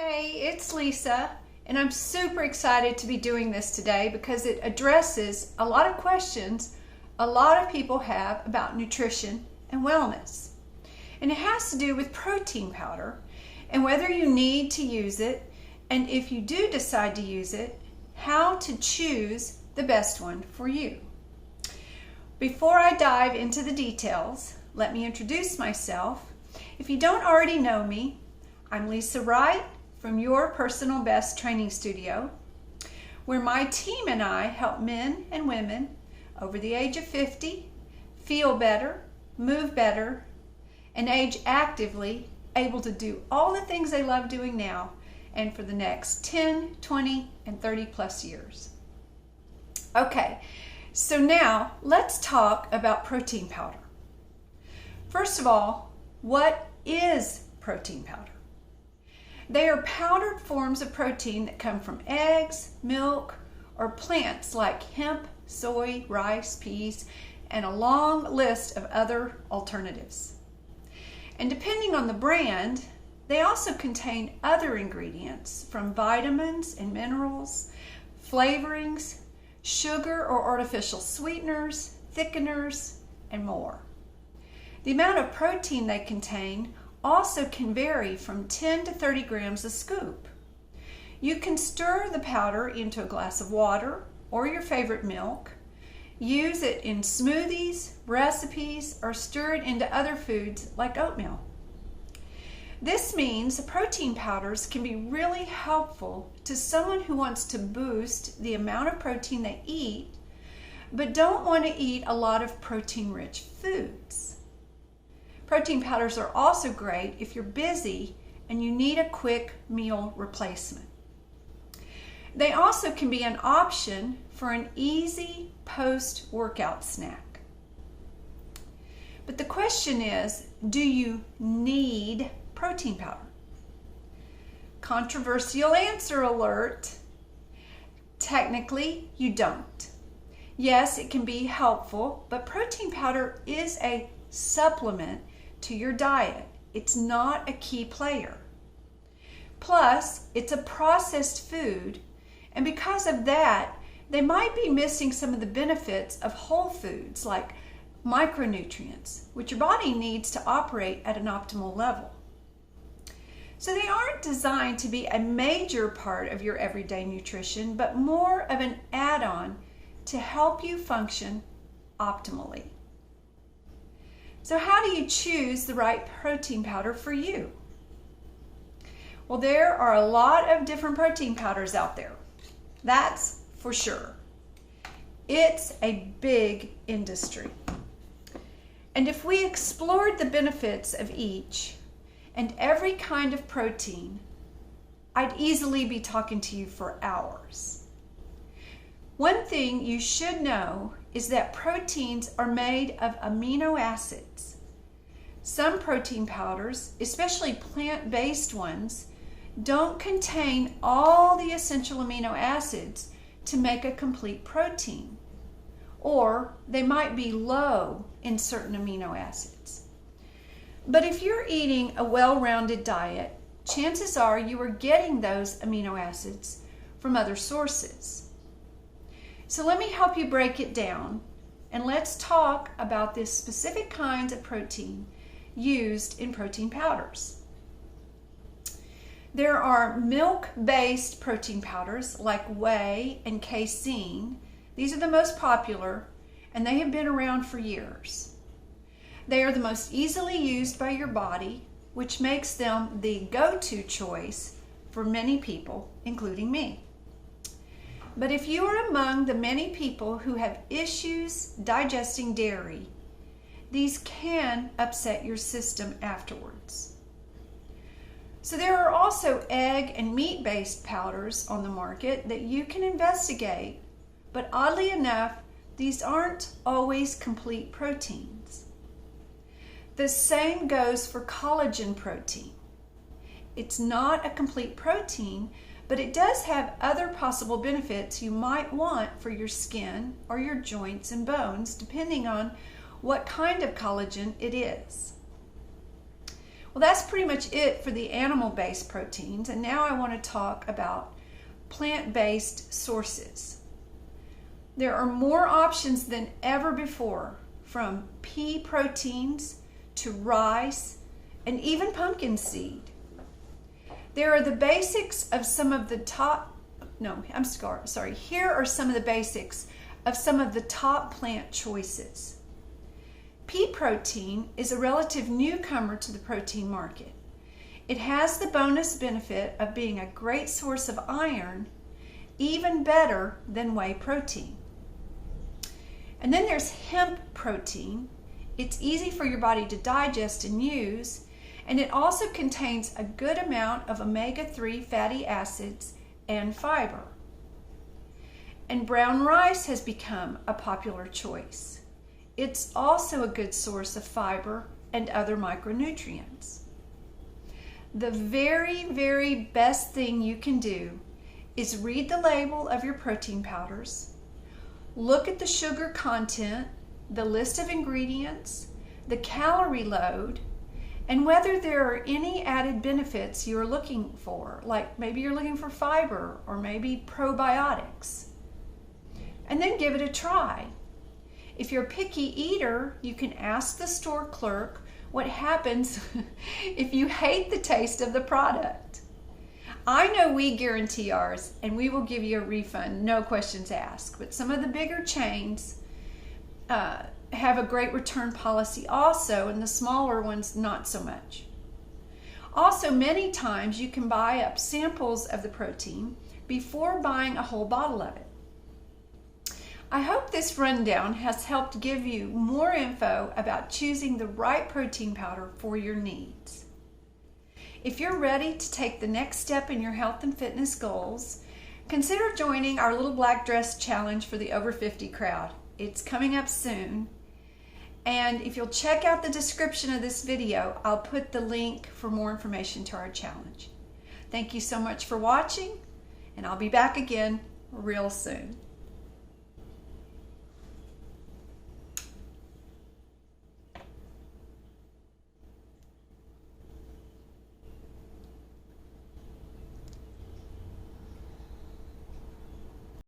Hey, it's Lisa, and I'm super excited to be doing this today because it addresses a lot of questions a lot of people have about nutrition and wellness. And it has to do with protein powder and whether you need to use it, and if you do decide to use it, how to choose the best one for you. Before I dive into the details, let me introduce myself. If you don't already know me, I'm Lisa Wright from Your Personal Best Training Studio, where my team and I help men and women over the age of 50 feel better, move better, and age actively, able to do all the things they love doing now and for the next 10, 20, and 30 plus years. Okay, so now let's talk about protein powder. First of all, what is protein powder? They are powdered forms of protein that come from eggs, milk, or plants like hemp, soy, rice, peas, and a long list of other alternatives. And depending on the brand, they also contain other ingredients from vitamins and minerals, flavorings, sugar or artificial sweeteners, thickeners, and more. The amount of protein they contain also can vary from 10 to 30 grams a scoop. You can stir the powder into a glass of water or your favorite milk, use it in smoothies, recipes, or stir it into other foods like oatmeal. This means protein powders can be really helpful to someone who wants to boost the amount of protein they eat, but don't want to eat a lot of protein-rich foods. Protein powders are also great if you're busy and you need a quick meal replacement. They also can be an option for an easy post-workout snack. But the question is, do you need protein powder? Controversial answer alert. Technically, you don't. Yes, it can be helpful, but protein powder is a supplement to your diet. It's not a key player. Plus, it's a processed food, and because of that, they might be missing some of the benefits of whole foods like micronutrients, which your body needs to operate at an optimal level. So they aren't designed to be a major part of your everyday nutrition, but more of an add-on to help you function optimally. So how do you choose the right protein powder for you? Well, there are a lot of different protein powders out there. That's for sure. It's a big industry. And if we explored the benefits of each and every kind of protein, I'd easily be talking to you for hours. One thing you should know is that proteins are made of amino acids. Some protein powders, especially plant-based ones, don't contain all the essential amino acids to make a complete protein, or they might be low in certain amino acids. But if you're eating a well-rounded diet, chances are you are getting those amino acids from other sources. So let me help you break it down, and let's talk about the specific kinds of protein used in protein powders. There are milk-based protein powders like whey and casein. These are the most popular, and they have been around for years. They are the most easily used by your body, which makes them the go-to choice for many people, including me. But if you are among the many people who have issues digesting dairy, these can upset your system afterwards. So there are also egg and meat-based powders on the market that you can investigate, but oddly enough, these aren't always complete proteins. The same goes for collagen protein. It's not a complete protein, but it does have other possible benefits you might want for your skin or your joints and bones, depending on what kind of collagen it is. Well, that's pretty much it for the animal-based proteins, and now I want to talk about plant-based sources. There are more options than ever before, from pea proteins to rice and even pumpkin seed. There are the basics of some of the top, here are some of the basics of some of the top plant choices. Pea protein is a relative newcomer to the protein market. It has the bonus benefit of being a great source of iron, even better than whey protein. And then there's hemp protein. It's easy for your body to digest and use, and it also contains a good amount of omega-3 fatty acids and fiber. And brown rice has become a popular choice. It's also a good source of fiber and other micronutrients. The very, very best thing you can do is read the label of your protein powders, look at the sugar content, the list of ingredients, the calorie load, and whether there are any added benefits you're looking for, like maybe you're looking for fiber or maybe probiotics. And then give it a try. If you're a picky eater, you can ask the store clerk what happens if you hate the taste of the product. I know we guarantee ours, and we will give you a refund, no questions asked. But some of the bigger chains have a great return policy also, and the smaller ones not so much. Also, many times you can buy up samples of the protein before buying a whole bottle of it. I hope this rundown has helped give you more info about choosing the right protein powder for your needs. If you're ready to take the next step in your health and fitness goals, consider joining our Little Black Dress Challenge for the over 50 crowd. It's coming up soon. And if you'll check out the description of this video, I'll put the link for more information to our challenge. Thank you so much for watching, and I'll be back again real soon.